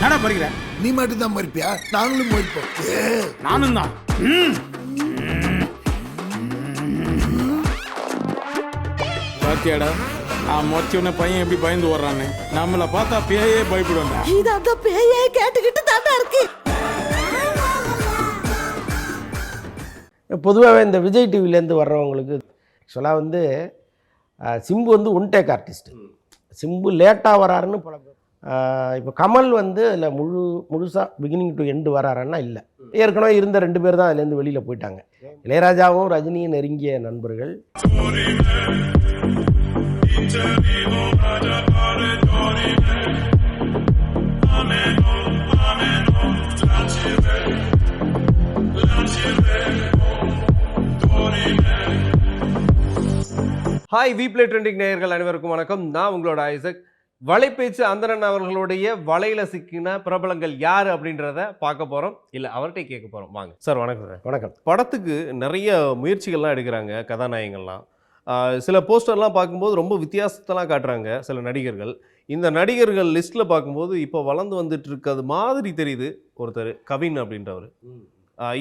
நடா பறிக்கிற? நீ மட்டும் தான் மறிப்பியா? நாங்களும் மறிப்போம். நானும் தான். பாத்தியாடா, நான் மொச்சவன பையன் எப்படி பயந்து ஓடுறான்னு. நம்மளை பார்த்தா பேயே பயப்படுவாங்க. இது அந்த பேயே கேட்டுக்கிட்டு தாண்டா இருக்கு. பொதுவாகவே இந்த விஜய் டிவிலேருந்து வர்றவங்களுக்கு ஆக்சுவலாக வந்து சிம்பு வந்து ஒன் டேக் ஆர்டிஸ்ட். சிம்பு லேட்டாக வராருன்னு பல பேர். இப்போ கமல் வந்து அதில் முழுசாக பிகினிங் டு எண்டு வராருன்னா இல்லை. ஏற்கனவே இருந்த 2 பேர் தான் அதுலேருந்து வெளியில் போயிட்டாங்க. இளையராஜாவும் ரஜினியும் நெருங்கிய நண்பர்கள். ஹாய் வீப்ளே ட்ரெண்டிங் நேயர்கள் அனைவருக்கும் வணக்கம். நான் உங்களோட ஐசக். வலைப்பேச்சு அந்தணன் அவர்களுடைய வலையில சிக்கின பிரபலங்கள் யார் அப்படின்றத பார்க்க போகிறோம், இல்லை அவர்கிட்ட கேட்க போகிறோம். வாங்க சார். வணக்கம் சார். வணக்கம். படத்துக்கு நிறைய முயற்சிகள்லாம் எடுக்கிறாங்க கதாநாயகங்கள்லாம். சில போஸ்டர்லாம் பார்க்கும்போது ரொம்ப வித்தியாசத்தெல்லாம் காட்டுறாங்க சில நடிகர்கள். இந்த நடிகர்கள் லிஸ்ட்டில் பார்க்கும்போது இப்போ வளர்ந்து வந்துட்டு இருக்கிறது மாதிரி தெரியுது ஒருத்தர், கவின் அப்படின்றவர்.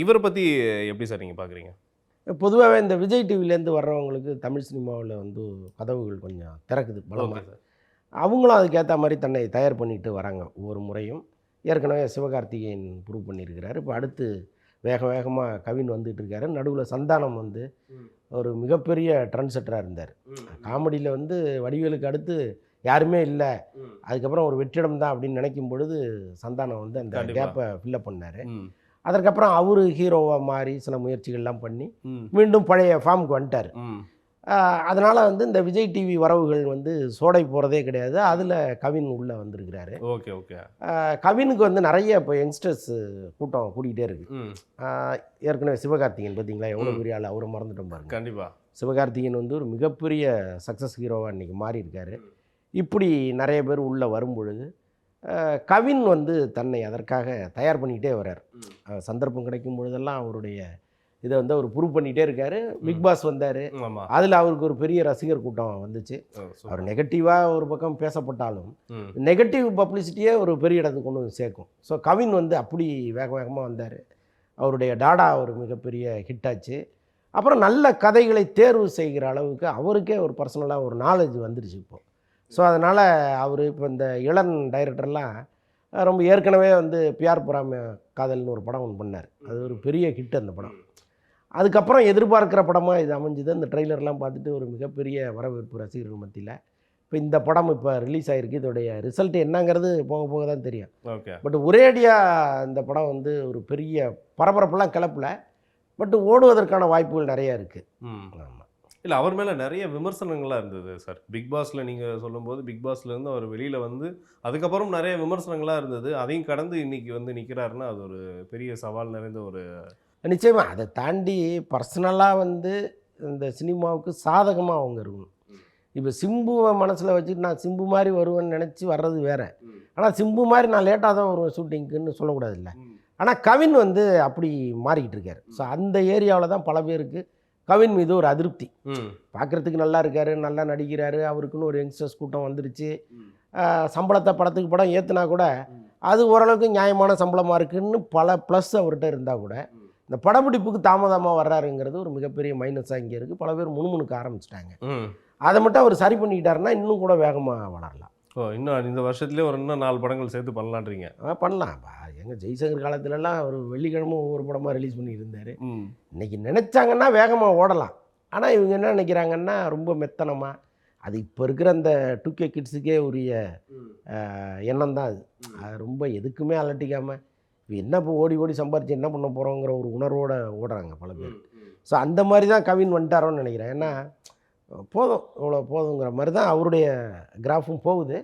இவரை பற்றி எப்படி சார் நீங்கள் பார்க்குறீங்க? பொதுவாகவே இந்த விஜய் டிவிலேருந்து வர்றவங்களுக்கு தமிழ் சினிமாவில் வந்து கதவுகள் கொஞ்சம் திறக்குது பலமாக. அவங்களும் அதுக்கேற்ற மாதிரி தன்னை தயார் பண்ணிட்டு வராங்க ஒவ்வொரு முறையும். ஏற்கனவே சிவகார்த்திகேயன் ப்ரூவ் பண்ணியிருக்கிறாரு. இப்போ அடுத்து வேகமாக கவின் வந்துட்டு இருக்காரு. நடுவில் சந்தானம் வந்து ஒரு மிகப்பெரிய ட்ரெண்ட் செட்டராக இருந்தார். காமெடியில் வந்து வடிவேலுக்கு அடுத்து யாருமே இல்லை, அதுக்கப்புறம் ஒரு வெற்றிடம் தான் அப்படின்னு நினைக்கும் பொழுது சந்தானம் வந்து அந்த கேப்பை ஃபில்லப் பண்ணார். அதற்கப்புறம் அவர் ஹீரோவாக மாறி சில முயற்சிகள்லாம் பண்ணி மீண்டும் பழைய ஃபார்முக்கு வந்துட்டார். அதனால் வந்து இந்த விஜய் டிவி வரவுகள் வந்து சோடை போகிறதே கிடையாது. அதில் கவின் உள்ளே வந்திருக்கிறாரு. Okay okay. கவினுக்கு வந்து நிறைய இப்போ யங்ஸ்டர்ஸ் கூட்டம் கூட்டிகிட்டே இருக்குது. ஏற்கனவே சிவகார்த்திகேயன் பார்த்தீங்களா, எவ்வளோ பெரிய ஆள், அவரை மறந்துட்டோம் பாருங்க. கண்டிப்பாக சிவகார்த்திகேயன் வந்து ஒரு மிகப்பெரிய சக்ஸஸ் ஹீரோவாக இன்றைக்கி மாறி இருக்கார். இப்படி நிறைய பேர் உள்ளே வரும்பொழுது கவின் வந்து தன்னை அதற்காக தயார் பண்ணிக்கிட்டே வர்றார். சந்தர்ப்பம் கிடைக்கும் பொழுதெல்லாம் அவருடைய இதை வந்து அவர் ப்ரூவ் பண்ணிகிட்டே இருக்கார். பிக் பாஸ் வந்தார், அதில் அவருக்கு ஒரு பெரிய ரசிகர் கூட்டம் வந்துச்சு. அவர் நெகட்டிவாக ஒரு பக்கம் பேசப்பட்டாலும் நெகட்டிவ் பப்ளிசிட்டியே ஒரு பெரிய இடத்துக்கு கொண்டு வந்து சேர்க்கும். ஸோ கவின் வந்து அப்படி வேகமாக வந்தார். அவருடைய டாடா ஒரு மிகப்பெரிய ஹிட் ஆச்சு. அப்புறம் நல்ல கதைகளை தேர்வு செய்கிற அளவுக்கு அவருக்கே ஒரு பர்சனலாக ஒரு நாலேஜ் வந்துருச்சு இப்போது. ஸோ அதனால் அவர் இப்போ இந்த இளன் டைரக்டர்லாம் ரொம்ப ஏற்கனவே வந்து பியார் பொறாமை காதல்னு ஒரு படம் ஒன்று பண்ணார். அது ஒரு பெரிய ஹிட் அந்த படம். அதுக்கப்புறம் எதிர்பார்க்குற படமாக இது அமைஞ்சுது. அந்த ட்ரெய்லர்லாம் பார்த்துட்டு ஒரு மிகப்பெரிய வரவேற்பு ரசிகர்கள் மத்தியில். இப்போ இந்த படம் இப்போ ரிலீஸ் ஆகிருக்கு. இதோடைய ரிசல்ட் என்னங்கிறது போக போக தான் தெரியும். பட் ஒரேடியாக இந்த படம் வந்து ஒரு பெரிய பரபரப்பெல்லாம் கிளப்பல, பட் ஓடுவதற்கான வாய்ப்புகள் நிறையா இருக்குது. ஆமாம். இல்லை, அவர் மேலே நிறைய விமர்சனங்களாக இருந்தது சார். பிக் பாஸில் நீங்கள் சொல்லும்போது பிக் பாஸ்லேருந்து அவர் வெளியில் வந்து அதுக்கப்புறம் நிறைய விமர்சனங்களாக இருந்தது. அதையும் கடந்து இன்றைக்கி வந்து நிற்கிறாருன்னா அது ஒரு பெரிய சவால் நிறைந்த ஒரு. நிச்சயமாக அதை தாண்டி பர்சனலாக வந்து இந்த சினிமாவுக்கு சாதகமாக அவங்க இருக்கணும். இப்போ சிம்புவை மனசில் வச்சுட்டு நான் சிம்பு மாதிரி வருவேன்னு நினச்சி வர்றது வேறு. ஆனால் சிம்பு மாதிரி நான் லேட்டாக தான் வருவேன் ஷூட்டிங்க்குன்னு சொல்லக்கூடாது இல்லை. ஆனால் கவின் வந்து அப்படி மாறிக்கிட்டு இருக்கார். ஸோ அந்த ஏரியாவில் தான் பல பேருக்கு கவின் மீது ஒரு அதிருப்தி. பார்க்குறதுக்கு நல்லா இருக்கார், நல்லா நடிக்கிறாரு, அவருக்குன்னு ஒரு யங்ஸ்டர்ஸ் கூட்டம் வந்துடுச்சு. சம்பளத்தை படத்துக்கு படம் ஏற்றுனா கூட அது ஓரளவுக்கு நியாயமான சம்பளமாக இருக்குதுன்னு பல ப்ளஸ் அவர்கிட்ட இருந்தால் கூட இந்த படப்பிடிப்புக்கு தாமதமாக வர்றாருங்கிறது ஒரு மிகப்பெரிய மைனஸாக இங்கே இருக்குது. பல பேர் முணுமுணுக்க ஆரம்பிச்சிட்டாங்க. அதை மட்டும் அவர் சரி பண்ணிக்கிட்டாருன்னா இன்னும் கூட வேகமாக வளரலாம். இன்னும் இந்த வருஷத்துலேயே ஒரு இன்னும் 4 படங்கள் சேர்த்து பண்ணலான்றீங்க? பண்ணலாம். எங்கள் ஜெய்சங்கர் காலத்துலலாம் ஒரு வெள்ளிக்கிழமை ஒவ்வொரு படமாக ரிலீஸ் பண்ணியிருந்தார். இன்றைக்கி நினச்சாங்கன்னா வேகமாக ஓடலாம். ஆனால் இவங்க என்ன நினைக்கிறாங்கன்னா ரொம்ப மெத்தனமாக, அது இப்போ இருக்கிற அந்த 2K கிட்ஸுக்கே உரிய எண்ணம் தான் அது. அது ரொம்ப எதுக்குமே அலட்டிக்காமல் இப்போ என்ன இப்போ ஓடி ஓடி சம்பாரித்து என்ன பண்ண போகிறோங்கிற ஒரு உணர்வோடு ஓடுறாங்க பல பேர். ஸோ அந்த மாதிரி தான் கவின் வந்துட்டாரோன்னு நினைக்கிறேன். ஏன்னா போதும், இவ்வளோ போதுங்கிற மாதிரி தான் அவருடைய கிராஃபும் போகுது.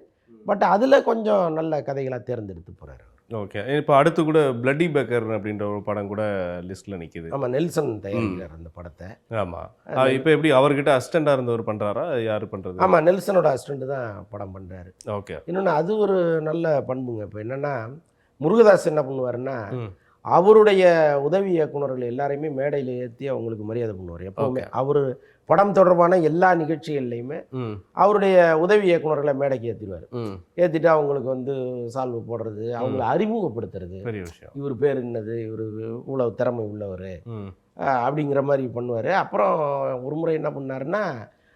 பட் அதில் கொஞ்சம் நல்ல கதைகளாக தேர்ந்தெடுத்து போகிறாரு. ஓகே. இப்போ அடுத்து கூட பிளட்டி பேக்கர் அப்படின்ற ஒரு படம் கூட லிஸ்ட்டில் நிற்கிது. ஆமாம், நெல்சன் தயாரிக்கிறார் அந்த படத்தை. ஆமாம். இப்போ எப்படி அவர்கிட்ட அசிஸ்டண்டாக இருந்தவர் பண்ணுறாரா, யார் பண்ணுறது? ஆமாம், நெல்சனோட அசிஸ்டண்ட் தான் படம் பண்ணுறாரு. ஓகே. இன்னொன்று அது ஒரு நல்ல பண்புங்க. இப்போ என்னென்னா முருகதாஸ் என்ன பண்ணுவாருன்னா அவருடைய உதவி இயக்குனர்கள் எல்லாரையுமே மேடையில் ஏற்றி அவங்களுக்கு மரியாதை பண்ணுவார் எப்பவுமே. அவர் படம் தொடர்பான எல்லா நிகழ்ச்சிகள்லையுமே அவருடைய உதவி இயக்குனர்களை மேடைக்கு ஏற்றிடுவார். ஏற்றிட்டு அவங்களுக்கு வந்து சால்வு போடுறது, அவங்களை அறிமுகப்படுத்துறது, இவர் பேர் என்னது, இவர் இவ்வளவு திறமை உள்ளவர் அப்படிங்கிற மாதிரி பண்ணுவார். அப்புறம் ஒரு முறை என்ன பண்ணாருன்னா,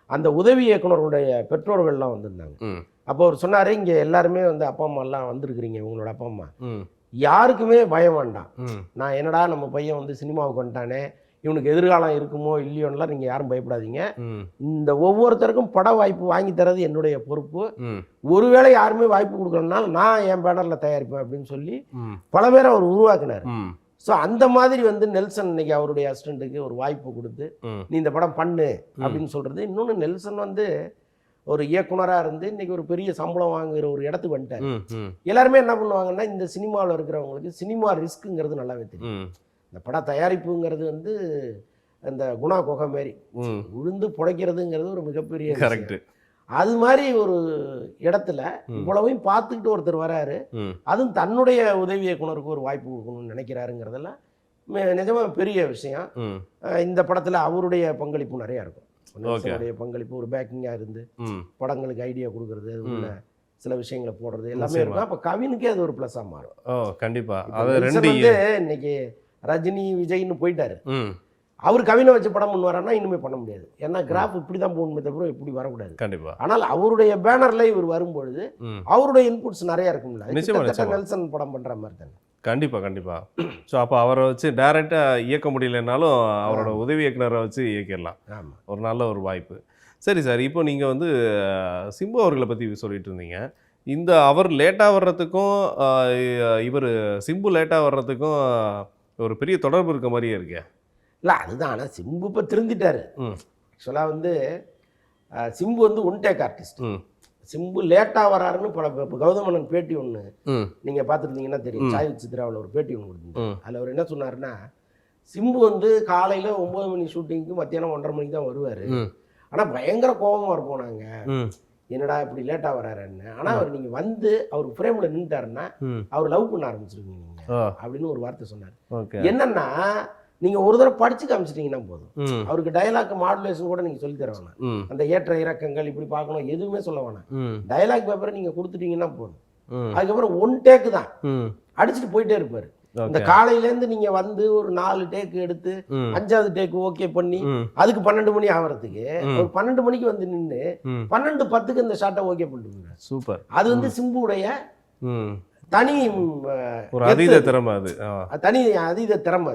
அந்த உதவி இயக்குனர்களுடைய பெற்றோர்கள்லாம் வந்திருந்தாங்க. அப்போ அவர் சொன்னார், இங்கே எல்லாருமே வந்து அப்பா அம்மாலாம் வந்திருக்கிறீங்க, உங்களோட அப்பா அம்மா, யாருக்குமே பயம் வேண்டாம். நான் என்னடா நம்ம பையன் வந்து சினிமாவுக்கு வந்துட்டானே, இவனுக்கு எதிர்காலம் இருக்குமோ இல்லையோன்னெலாம் நீங்கள் யாரும் பயப்படாதீங்க. இந்த ஒவ்வொருத்தருக்கும் பட வாய்ப்பு வாங்கி தரது என்னுடைய பொறுப்பு. ஒருவேளை யாருமே வாய்ப்பு கொடுக்கலனால நான் என் பேனரில் தயாரிப்பேன் அப்படின்னு சொல்லி பல பேரை அவர் உருவாக்குனார். ஸோ அந்த மாதிரி வந்து நெல்சன் இன்னைக்கு அவருடைய அசிஸ்டண்ட்டுக்கு ஒரு வாய்ப்பு கொடுத்து நீ இந்த படம் பண்ணு அப்படின்னு சொல்கிறது. இன்னொன்று, நெல்சன் வந்து ஒரு இயக்குனராக இருந்து இன்னைக்கு ஒரு பெரிய சம்பளம் வாங்குகிற ஒரு இடத்துக்கு வந்துட்டார். எல்லாருமே என்ன பண்ணுவாங்கன்னா, இந்த சினிமாவில் இருக்கிறவங்களுக்கு சினிமா ரிஸ்க்குங்கிறது நல்லாவே தெரியும். இந்த பட தயாரிப்புங்கிறது வந்து அந்த குணா குகை மாரி உழுந்து புடைக்கிறதுங்கிறது ஒரு மிகப்பெரிய கரெக்ட். அது மாதிரி ஒரு இடத்துல இவ்வளவையும் பார்த்துக்கிட்டு ஒருத்தர் வராரு, அதுவும் தன்னுடைய உதவி இயக்குனருக்கு ஒரு வாய்ப்பு கொடுக்கணும்னு நினைக்கிறாருங்கிறதெல்லாம் நிஜமாக பெரிய விஷயம். இந்த படத்தில் அவருடைய பங்களிப்பு நிறையா இருக்கும். பங்களிப்பு ஒரு பேக்கிங்காக இருந்து படங்களுக்கு ஐடியா கொடுக்கறது, உள்ள சில விஷயங்களை போடுறது எல்லாமே இருக்கும். அப்போ கவினுக்கே அது ஒரு ப்ளஸ்ஸாக மாறும். கண்டிப்பாக. இன்னைக்கு ரஜினி விஜய்னு போயிட்டாரு, அவர் கவினை வச்சு படம் பண்ணுவாருன்னா இனிமே பண்ண முடியாது. ஏன்னா கிராஃப் இப்படி தான் போகணுமே தவிர இப்படி வரக்கூடாது. கண்டிப்பா. ஆனால் அவருடைய பேனர்ல இவர் வரும்பொழுது அவருடைய இன்புட்ஸ் நிறைய இருக்கும்ல. நெல்சன் படம் பண்ற மாதிரி தானே. கண்டிப்பா கண்டிப்பா. ஸோ அப்போ அவரை வச்சு டைரக்டா இயக்க முடியலனாலும் அவரோட உதவி இயக்குனரை வச்சு இயக்கிடலாம். ஒரு நல்ல ஒரு வாய்ப்பு. சரி சார், இப்போ நீங்க வந்து சிம்பு அவர்களை பத்தி சொல்லிட்டு இருந்தீங்க. இந்த அவர் லேட்டாக வர்றதுக்கும் இவர் சிம்பு லேட்டாக வர்றதுக்கும் ஒரு பெரிய தொடர்பு இருக்க மாதிரியே இருக்கே. இல்லை அதுதான். ஆனால் சிம்பு இப்போ திருந்திட்டாரு. ஆக்சுவலாக வந்து சிம்பு வந்து ஒன் டேக் ஆர்டிஸ்ட். சிம்பு லேட்டாக வராருன்னு பல இப்போ கௌதமனன் பேட்டி ஒன்று நீங்கள் பார்த்துருந்தீங்கன்னா தெரியும். சாய் சித்ராவில் ஒரு பேட்டி ஒன்று கொடுத்துருந்தாங்க. அதில் அவர் என்ன சொன்னார்னா, சிம்பு வந்து காலையில் 9 மணி ஷூட்டிங்க்கு மத்தியானம் 1:30 மணிக்கு தான் வருவார். ஆனால் பயங்கர கோபமாக இருப்போம் நாங்கள், என்னடா இப்படி லேட்டாக வராருன்னு. ஆனால் அவர் நீங்கள் வந்து அவர் ஃப்ரேமில் நின்றுட்டாருன்னா அவர் லவ் பண்ண ஆரம்பிச்சிருக்கீங்க அப்படின்னு ஒரு வார்த்தை சொன்னார். என்னன்னா, நீங்கள் ஒரு தடவை படிச்சு காமிச்சிட்டிங்கன்னா போதும். அவருக்கு டயலாக் மாடுலேஷன் கூட நீங்கள் சொல்லி தர வேணாம். அந்த ஏற்ற இறக்கங்கள் இப்படி பார்க்கணும் எதுவுமே சொல்ல வேணாம். டயலாக் பேப்பரை நீங்கள் கொடுத்துட்டீங்கன்னா போதும். அதுக்கப்புறம் ஒன் டேக்கு தான் அடிச்சுட்டு போயிட்டே இருப்பார். இந்த காலையிலேருந்து நீங்கள் வந்து ஒரு 4 டேக்கு எடுத்து 5வது டேக்கு ஓகே பண்ணி அதுக்கு 12 மணி ஆகிறதுக்கு ஒரு 12 மணிக்கு வந்து நின்று 12:10க்கு இந்த ஷார்ட்டை ஓகே பண்ணிட்டு சூப்பர். அது வந்து சிம்புடைய தனி ஒரு அதீத திறமை. அது தனி அதீத திறமை.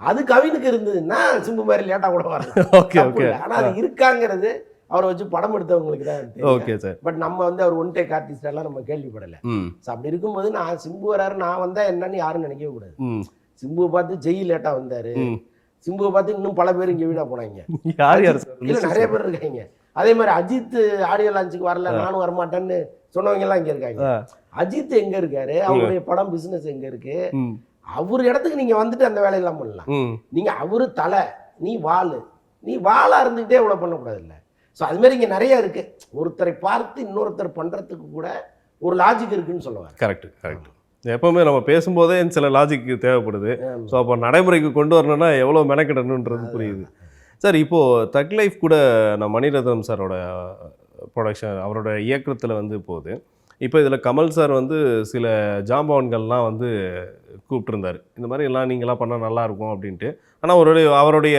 அது கவினுக்கு இருந்ததுன்னா சிம்பு மாதிரி லேட்டா கூட வரலாம். ஆனா அது இருக்காங்கிறது அவரை வச்சு படம் எடுத்தவங்களுக்கு தான் தெரியும். பட் நம்ம வந்து அவர் ஒன் டேக் ஆர்டிஸ்ட் எல்லாம் நம்ம கேள்விப்படலை. அப்படி இருக்கும்போது நான் சிம்பு வராரு நான் வந்தா என்னன்னு யாரும் நினைக்கவே கூடாது. சிம்புவை பார்த்து ஜெய் லேட்டா வந்தாரு, சிம்புவை பார்த்து இன்னும் பல பேர் இங்க வீணா போனாங்க. இல்ல நிறைய பேர் இருக்காங்க. அதே மாதிரி அஜித் ஆடியோ லான்ச்சுக்கு வரல, நானும் வரமாட்டேன்னு சொன்னவங்க எல்லாம் இங்க இருக்காங்க. அஜித் எங்க இருக்காரு, அவருடைய படம் பிசினஸ் எங்க இருக்கு, அவர் இடத்துக்கு நீங்க வந்துட்டு அந்த வேலையெல்லாம் பண்ணலாம். நீங்க அவரு தலை, நீ வாளா இருந்துகிட்டே இவ்வளவு பண்ணக்கூடாது இல்ல. ஸோ அது மாதிரி இங்க நிறைய இருக்கு. ஒருத்தரை பார்த்து இன்னொருத்தர் பண்றதுக்கு கூட ஒரு லாஜிக் இருக்குன்னு சொல்லுவாங்க. Correct correct. எப்பவுமே நம்ம பேசும்போதே சில லாஜிக் தேவைப்படுது. ஸோ அப்போ நடைமுறைக்கு கொண்டு வரணும்னா எவ்வளோ மெனக்கிடணுன்றது புரியுது. சார், இப்போது தக் லைஃப் கூட நான் மணிரத்னம் சாரோட ப்ரொடக்ஷன் அவரோட இயக்கத்தில் வந்து போகுது. இப்போ இதில் கமல் சார் வந்து சில ஜாம்பவான்கள்லாம் வந்து கூப்பிட்டுருந்தார், இந்த மாதிரி எல்லாம் நீங்களாம் பண்ணால் நல்லாயிருக்கும் அப்படின்ட்டு. ஆனால் அவருடைய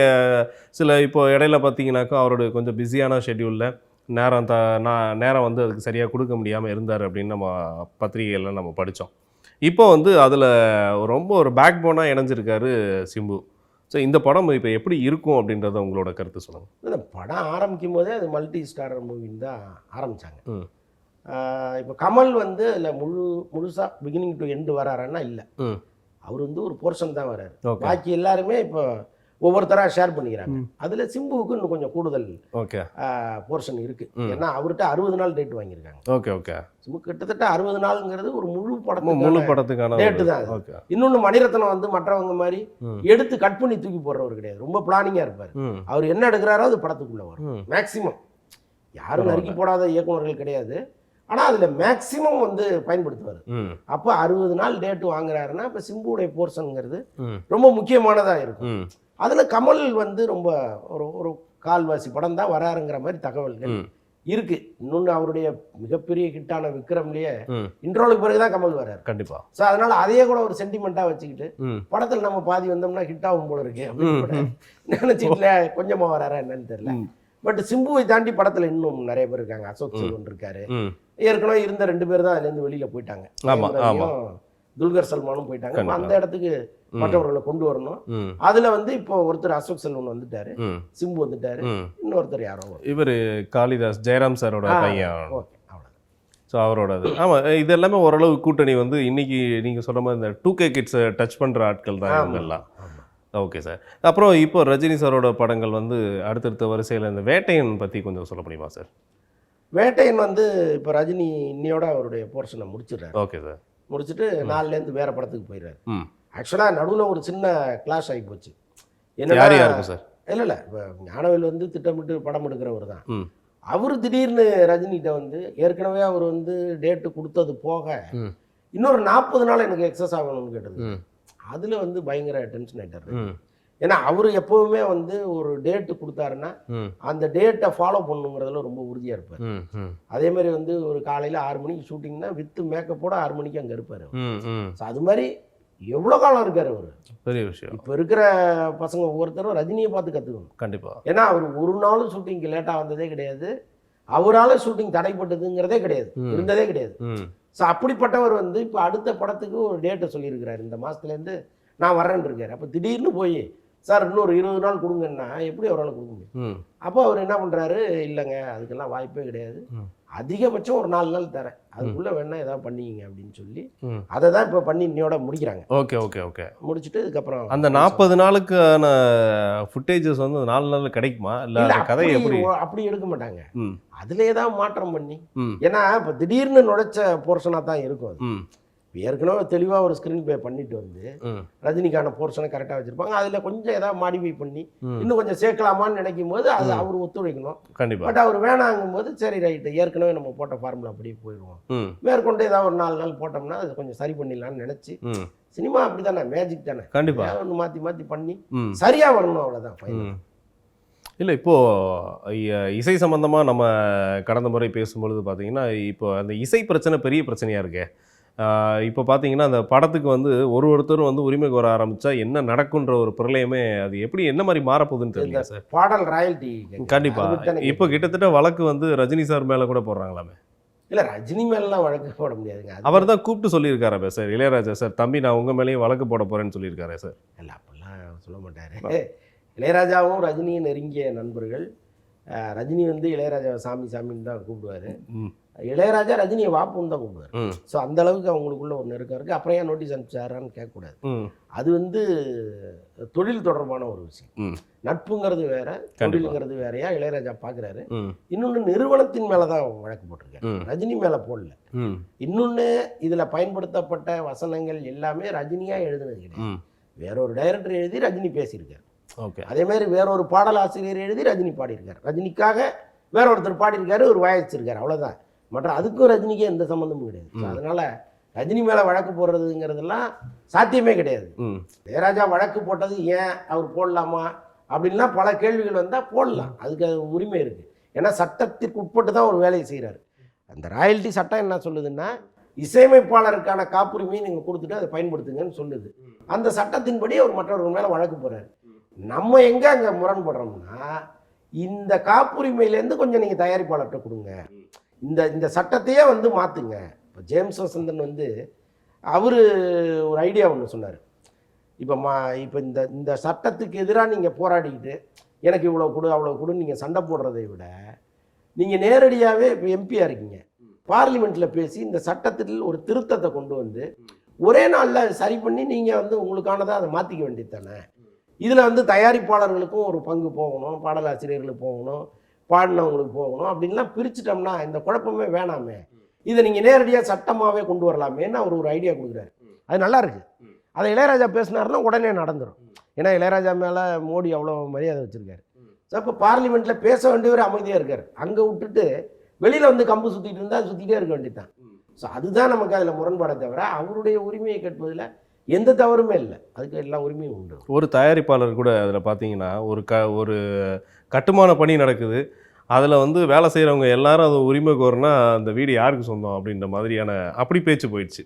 சில இப்போ இடையில பார்த்தீங்கன்னாக்கா அவருடைய கொஞ்சம் பிஸியான ஷெட்யூலில் நேரம் வந்து அதுக்கு சரியாக கொடுக்க முடியாமல் இருந்தார் அப்படின்னு நம்ம பத்திரிகைகள்லாம் நம்ம படித்தோம். இப்போ வந்து அதில் ரொம்ப ஒரு பேக் போனாக இணைஞ்சிருக்காரு சிம்பு. ஸோ இந்த படம் இப்போ எப்படி இருக்கும் அப்படின்றத உங்களோட கருத்து சொல்லுங்கள். இந்த படம் ஆரம்பிக்கும் போதே அது மல்டி ஸ்டாரர் மூவின்னு தான் ஆரம்பித்தாங்க. இப்போ கமல் வந்து அதில் முழுசாக பிகினிங் டு எண்டு வராருன்னா இல்லை, அவர் வந்து ஒரு போர்ஷன் தான் வர்றாரு. பாக்கி எல்லாருமே இப்போ ஒவ்வொருத்தராக ஷேர் பண்ணிக்கிறாங்க. அதில் சிம்புவுக்கு இன்னும் கொஞ்சம் கூடுதல் போர்ஷன் இருக்குது. ஏன்னா அவர்கிட்ட 60 நாள் டேட் வாங்கியிருக்காங்க. Okay okay. சிம்பு கிட்டத்தட்ட 60 நாளுங்கிறது ஒரு முழு படத்துக்கான டேட்டு தான். இன்னொன்று, மணிரத்னம் வந்து மற்றவங்க மாதிரி எடுத்து கட் பண்ணி தூக்கி போடுறவர் கிடையாது. ரொம்ப பிளானிங்காக இருப்பார். அவர் என்ன எடுக்கிறாரோ அது படத்துக்குள்ளே வரும். மேக்சிமம் யாரும் நறுக்கி போடாத இயக்குநர்கள் கிடையாது. ஆனால் அதில் மேக்சிமம் வந்து பயன்படுத்துவார். ம் அப்போ 60 நாள் டேட்டு வாங்குறாருன்னா இப்போ சிம்புவுடைய போர்ஷனுங்கிறது ம் ரொம்ப முக்கியமானதாக இருக்கும். ம் அதில் கமல் வந்து ரொம்ப ஒரு கால்வாசி படம் தான் வராருங்கிற மாதிரி தகவல்கள் ம் இருக்கு. இன்னொன்று அவருடைய மிகப்பெரிய ஹிட்டான விக்ரம்லேயே ம் இன்ட்ரோலுக்கு பிறகு தான் கமல் வராரு. கண்டிப்பா. ஸோ அதனால அதையே கூட ஒரு சென்டிமெண்ட்டாக வச்சுக்கிட்டு ம் படத்தில் நம்ம பாதி வந்தோம்னா ஹிட் ஆகும் போல இருக்கு அப்படின்னு கூட நினைச்சிட்டுல கொஞ்சமாக வராரா என்னன்னு தெரியல. பட் சிம்புவை தாண்டி படத்தில் இன்னும் நிறைய பேர் இருக்காங்க. அசோக் செல்வன் இருக்காரு. ம் ஏற்கனவே இருந்த 2 பேர் தான் அதுலேருந்து வெளியில் போயிட்டாங்க. ஆமா, ஆமா. துல்கர் சல்மானும் போயிட்டாங்க. கண்டிப்பா. அந்த இடத்துக்கு மற்றவர்களை கொண்டு வரணும். ம் அதுல வந்து இப்போ ஒருத்தர் அசோக் செல்வன் வந்துட்டாரு, ம் சிம்பு வந்துட்டாரு, ம் இன்னொருத்தர் யாரோ. இவர் காளிதாஸ் ஜெயராம் சாரோட பையன். ஓகே, அவ்வளோ. ஸோ அவரோடது. ஆமாம், இது எல்லாமே ஓரளவு கூட்டணி வந்து இன்னைக்கு நீங்கள் சொல்கிற மாதிரி இந்த 2K கிட்ஸை டச் பண்ணுற ஆட்கள் தான் இவங்கெல்லாம். Okay sir. அப்புறம் இப்போ ரஜினி சாரோட படங்கள் வந்து அடுத்தடுத்த வரிசையில் இந்த வேட்டையன் பற்றி கொஞ்சம் சொல்ல முடியுமா சார்? வேட்டையன் வந்து இப்போ ரஜினி இன்னையோட அவருடைய போர்ஷனை முடிச்சிடுறாரு. Okay sir. முடிச்சுட்டு 4லேருந்து வேற படத்துக்கு போயிடுறாரு. ம் ஆக்சுவலாக நடுவில் ஒரு சின்ன கிளாஷ் ஆகி போச்சு. யாருக்கும் சார்? இல்லை இப்போ ஞானவேல் வந்து திட்டமிட்டு படம் எடுக்கிறவர் தான். ம் அவர் திடீர்னு ரஜினிகிட்ட வந்து ஏற்கனவே அவர் வந்து டேட்டு கொடுத்தது போக ம் இன்னொரு 40 நாள் எனக்கு எக்ஸஸ் ஆகணும்னு கேட்டது. ம் அதில் வந்து பயங்கர டென்ஷன் ஆகிட்டார். ம் ஏன்னா அவர் எப்போவுமே வந்து ஒரு டேட்டு கொடுத்தாருன்னா ம் அந்த டேட்டை ஃபாலோ பண்ணுங்கிறதுல ரொம்ப உறுதியாக இருப்பார். ம் ம் அதே மாதிரி வந்து ஒரு காலையில் 6 மணிக்கு ஷூட்டிங்னா வித்து மேக்கப்போட 6 மணிக்கு அங்கே இருப்பார். ம் ம் ஸோ அது மாதிரி எவ்வளோ காலம் இருக்கார் அவர். பெரிய விஷயம். இப்போ இருக்கிற பசங்க ஒவ்வொருத்தரும் ரஜினியை பார்த்து கற்றுக்கணும். கண்டிப்பாக. ஏன்னா அவர் ஒரு நாளும் ஷூட்டிங்க்கு லேட்டாக வந்ததே கிடையாது, அவரால் ஷூட்டிங் தடைப்பட்டதுங்கிறதே கிடையாது, இருந்ததே கிடையாது. ம் ஸோ அப்படிப்பட்டவர் வந்து இப்போ அடுத்த படத்துக்கு ஒரு டேட்டை சொல்லியிருக்கிறார், இந்த மாதத்துலேருந்து நான் வரேன்னு இருக்கார். அப்போ திடீர்னு போய் சார் இன்னொரு 20 நாள் கொடுங்கன்னா எப்படி அவரால் கொடுக்க முடியும்? ம் அப்போ அவர் என்ன பண்ணுறாரு, இல்லைங்க அதுக்கெல்லாம் வாய்ப்பே கிடையாது, அதிகபட்சம் ஒரு 4 நாள் தரேன், அதுக்குள்ளே வேணா ஏதாவது பண்ணிங்க அப்படின்னு சொல்லி அதை தான் இப்போ பண்ணி இன்னையோட முடிக்கிறாங்க. Okay okay okay. முடிச்சுட்டு இதுக்கப்புறம் அந்த 40 நாளுக்கான ஃபுட்டேஜஸ் வந்து 4 நாளில் கிடைக்குமா? இல்லை அந்த கதை எப்படி? அப்படி எடுக்க மாட்டாங்க, ம் அதில் ஏதாவது மாற்றம் பண்ணி. ம் ஏன்னா இப்போ திடீர்னு நுழைச்ச போர்ஷனாக தான் இருக்கும் அது. ம் ஏற்கனவே தெளிவாக ஒரு ஸ்க்ரீன் ப்ளே பண்ணிட்டு வந்து ம் ரஜினிக்கான போர்ஷனை கரெக்டாக வச்சுருப்பாங்க. அதில் கொஞ்சம் ஏதாவது மாடிஃபை பண்ணி இன்னும் கொஞ்சம் சேர்க்கலாமான்னு நினைக்கும் போது அது அவர் ஒத்துழைக்கணும். கண்டிப்பாக. பட் அவர் வேணாங்கும் போது சரி ரைட்டு, ஏற்கனவே நம்ம போட்ட ஃபார்முலா அப்படியே போயிடுவோம், ம் மேற்கொண்டு ஏதாவது ஒரு 4 நாள் போட்டோம்னா அது கொஞ்சம் சரி பண்ணிடலான்னு நினச்சி. ம் சினிமா அப்படி தானே, மேஜிக் தானே, கண்டிப்பாக. ஒன்று மாற்றி மாற்றி பண்ணி ம் சரியாக வரணும், அவ்வளோதான். ம் இல்லை, இப்போது இசை சம்மந்தமாக நம்ம கடந்த முறை பேசும்பொழுது பார்த்தீங்கன்னா இப்போ அந்த இசை பிரச்சனை பெரிய பிரச்சனையாக இருக்கே. இப்போ பார்த்தீங்கன்னா அந்த படத்துக்கு வந்து ஒருத்தரும் வந்து உரிமை கோர ஆரம்பித்தா என்ன நடக்குன்ற ஒரு பிரளயமே, அது எப்படி என்ன மாதிரி மாறப்போகுதுன்னு தெரியல சார். பாடல் ராயல்ட்டி கண்டிப்பாக இப்போ கிட்டத்தட்ட வழக்கு வந்து ரஜினி சார் மேலே கூட போடுறாங்களாமே. இல்லை ரஜினி மேலாம் வழக்கு போட முடியாதுங்க. அவர் தான் கூப்பிட்டு சொல்லியிருக்காரு சார், இளையராஜா சார், தம்பி நான் உங்கள் மேலேயும் வழக்கு போட போகிறேன்னு சொல்லியிருக்காரு சார். இல்லை அப்படிலாம் சொல்ல மாட்டார். இளையராஜாவும் ரஜினியும் நெருங்கிய நண்பர்கள். ரஜினி வந்து இளையராஜாவை சாமி சாமின்னு தான் கூப்பிடுவார், இளையராஜா ரஜினியை வாப்புன்னு தான் கூப்பிடுவார். ஸோ அந்த அளவுக்கு அவங்களுக்குள்ள ஒரு நெருக்கம் இருக்குது. அப்புறம் ஏன் நோட்டீஸ் அனுப்பிச்சாரான்னு கேட்கக்கூடாது. அது வந்து தொழில் தொடர்பான ஒரு விஷயம். நட்புங்கிறது வேற, தொழிலுங்கிறது வேறையா இளையராஜா பார்க்குறாரு. இன்னொன்று நிறுவனத்தின் மேலே தான் வழக்கு போட்டிருக்காரு, ரஜினி மேலே போடல. இன்னொன்று இதில் பயன்படுத்தப்பட்ட வசனங்கள் எல்லாமே ரஜினியாக எழுதுனது கிடையாது, வேறொரு டைரக்டர் எழுதி ரஜினி பேசியிருக்காரு. ஓகே. அதே மாதிரி வேறொரு பாடல் ஆசிரியர் எழுதி ரஜினி பாடியிருக்காரு, ரஜினிக்காக வேற ஒருத்தர் பாடியிருக்காரு, ஒரு வாய்ச்சிருக்காரு, அவ்வளோதான். மற்ற அதுக்கும் ரஜினிக்கு எந்த சம்மந்தமும் கிடையாது. அதனால ரஜினி மேலே வழக்கு போடுறதுங்கிறதுலாம் சாத்தியமே கிடையாது. இளையராஜா வழக்கு போட்டது ஏன் அவர் போடலாமா அப்படின்லாம் பல கேள்விகள் வந்தால் போடலாம், அதுக்கு அது உரிமை இருக்குது. ஏன்னா சட்டத்திற்கு உட்பட்டு தான் ஒரு வேலையை செய்கிறாரு. அந்த ராயல்ட்டி சட்டம் என்ன சொல்லுதுன்னா, இசையமைப்பாளருக்கான காப்புரிமையை நீங்கள் கொடுத்துட்டு அதை பயன்படுத்துங்கன்னு சொல்லுது. அந்த சட்டத்தின்படி அவர் மற்றவர்கள் மேலே வழக்கு போடுறாரு. நம்ம எங்கே அங்கே முரண்படுறோம்னா, இந்த காப்புரிமையிலேருந்து கொஞ்சம் நீங்கள் தயாரிப்பாளர்கிட்ட கொடுங்க, இந்த சட்டத்தையே வந்து மாற்றுங்க. இப்போ ஜேம்ஸ் வசந்தன் வந்து அவர் ஒரு ஐடியா ஒன்று சொன்னார். இப்போ இந்த சட்டத்துக்கு எதிராக நீங்கள் போராடிக்கிட்டு எனக்கு இவ்வளோ கொடு அவ்வளோ கொடுன்னு நீங்கள் சண்டை போடுறதை விட, நீங்கள் நேரடியாகவே இப்போ எம்பியாக இருக்கீங்க, பார்லிமெண்ட்டில் பேசி இந்த சட்டத்தில் ஒரு திருத்தத்தை கொண்டு வந்து ஒரே நாளில் சரி பண்ணி நீங்கள் வந்து உங்களுக்கானதை அதை மாற்றிக்க வேண்டியது தானே. இதில் வந்து தயாரிப்பாளர்களுக்கும் ஒரு பங்கு போகணும், பாடலாசிரியர்களுக்கு போகணும், பாடினவங்களுக்கு போகணும், அப்படின்லாம் பிரிச்சுட்டோம்னா இந்த குழப்பமே வேணாமே, இதை நீங்கள் நேரடியாக சட்டமாகவே கொண்டு வரலாமேன்னு அவர் ஒரு ஐடியா கொடுக்குறாரு. அது நல்லா இருக்குது. அதை இளையராஜா பேசினாருன்னா உடனே நடந்துடும். ஏன்னா இளையராஜா மேலே மோடி அவ்வளோ மரியாதை வச்சுருக்காரு. ஸோ இப்போ பார்லிமெண்ட்டில் பேச வேண்டியவர் அமைதியாக இருக்கார், அங்கே விட்டுட்டு வெளியில் வந்து கம்பு சுற்றிட்டு இருந்தால் சுற்றிட்டே இருக்க வேண்டியதுதான். ஸோ அதுதான் நமக்கு அதில் முரண்பாடை தவிர அவருடைய உரிமையை கேட்பதில் எந்த தவறுமே இல்லை. அதுக்கு எல்லா உரிமையும் உண்டு. ஒரு தயாரிப்பாளர் கூட அதில் பார்த்தீங்கன்னா ஒரு கட்டுமான பணி நடக்குது, அதில் வந்து வேலை செய்கிறவங்க எல்லாரும் அது உரிமை கோருனா அந்த வீடு யாருக்கு சொந்தம் அப்படின்ற மாதிரியான அப்படி பேச்சு போயிடுச்சு.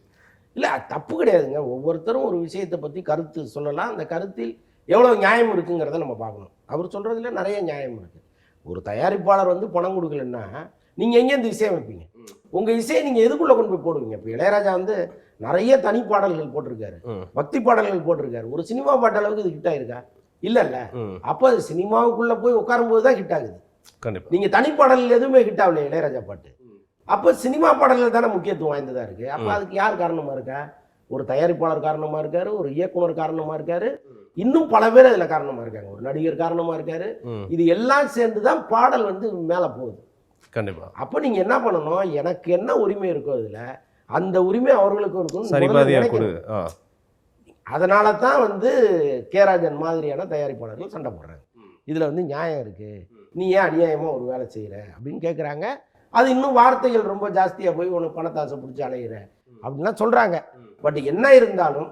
இல்லை, தப்பு கிடையாதுங்க. ஒவ்வொருத்தரும் ஒரு விஷயத்தை பற்றி கருத்து சொல்லலாம். அந்த கருத்தில் எவ்வளோ நியாயம் இருக்குங்கிறத நம்ம பார்க்கணும். அவர் சொல்கிறதுல நிறைய நியாயம் இருக்குது. ஒரு தயாரிப்பாளர் வந்து பணம் கொடுக்கலன்னா நீங்கள் எங்கேருந்து இசையை வைப்பீங்க? உங்கள் இசையை நீங்கள் எதுக்குள்ளே கொண்டு போய் போடுவீங்க? இப்போ இளையராஜா வந்து நிறைய தனி பாடல்கள் போட்டிருக்காரு, பக்தி பாடல்கள் போட்டிருக்காரு. ஒரு சினிமா பாட்டு அளவுக்கு இது ஹிட் ஆயிருக்கா? இல்லைல்ல. அப்போ அது சினிமாவுக்குள்ளே போய் உட்காரும்போது தான் ஹிட் ஆகுது. கண்டிப்பாக நீங்கள் தனி பாடல்கள் எதுவுமே ஹிட் ஆகலையே இளையராஜா பாட்டு. அப்போ சினிமா பாடல்கள் தானே முக்கியத்துவம் வாய்ந்ததாக இருக்குது. அப்போ அதுக்கு யார் காரணமாக இருக்கா? ஒரு தயாரிப்பாளர் காரணமாக இருக்காரு, ஒரு இயக்குனர் காரணமாக இருக்காரு, இன்னும் பல பேர் அதில் காரணமாக இருக்காங்க, ஒரு நடிகர் காரணமாக இருக்காரு. இது எல்லாம் சேர்ந்து தான் பாடல் வந்து மேலே போகுது. கண்டிப்பாக. அப்போ நீங்கள் என்ன பண்ணணும்? எனக்கு என்ன உரிமை இருக்கோ அதில் அந்த உரிமை அவர்களுக்கும் இருக்கும். சரிபாதியாக கொடு. அதனால தான் வந்து கேராஜன் மாதிரியான தயாரிப்பாளர்கள் சண்டை போடுறாங்க. இதில் வந்து நியாயம் இருக்குது, நீ ஏன் அநியாயமாக ஒரு வேலை செய்கிற அப்படின்னு கேட்குறாங்க. அது இன்னும் வார்த்தைகள் ரொம்ப ஜாஸ்தியாக போய் உனக்கு பணத்தாசை பிடிச்சி அலையிற அப்படின்லாம் சொல்கிறாங்க. பட் என்ன இருந்தாலும்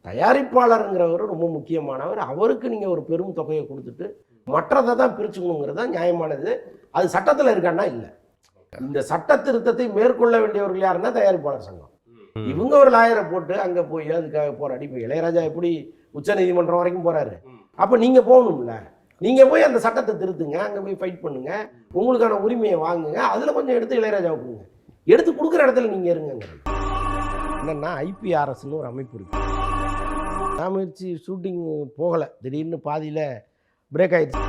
தயாரிப்பாளருங்கிறவர் ரொம்ப முக்கியமானவர். அவருக்கு நீங்கள் ஒரு பெரும் தொகையை கொடுத்துட்டு மற்றதை தான் பிரிச்சுக்கணுங்கிறது தான் நியாயமானது. அது சட்டத்தில் இருக்கான்னா இல்லை. இந்த சட்ட திருத்தத்தை மேற்கொள்ள வேண்டியவர்கள் யாருன்னா தயாரிப்பாளர் சங்கம். இவங்க ஒரு லாயரை போட்டு அங்கே போய் அதுக்காக போராடி. இப்போ இளையராஜா எப்படி உச்சநீதிமன்றம் வரைக்கும் போகிறாரு, அப்போ நீங்கள் போகணும்ல. நீங்கள் போய் அந்த சட்டத்தை திருத்துங்க, அங்கே போய் ஃபைட் பண்ணுங்க, உங்களுக்கான உரிமையை வாங்குங்க. அதில் கொஞ்சம் எடுத்து இளையராஜாவை கொடுங்க. எடுத்து கொடுக்குற இடத்துல நீங்கள் இருங்கிறது. என்னென்னா ஐபிஆர்எஸ்ன்னு ஒரு அமைப்பு இருக்குது. முயற்சி ஷூட்டிங் போகலை, திடீர்னு பாதியில் பிரேக் ஆகிடுச்சு.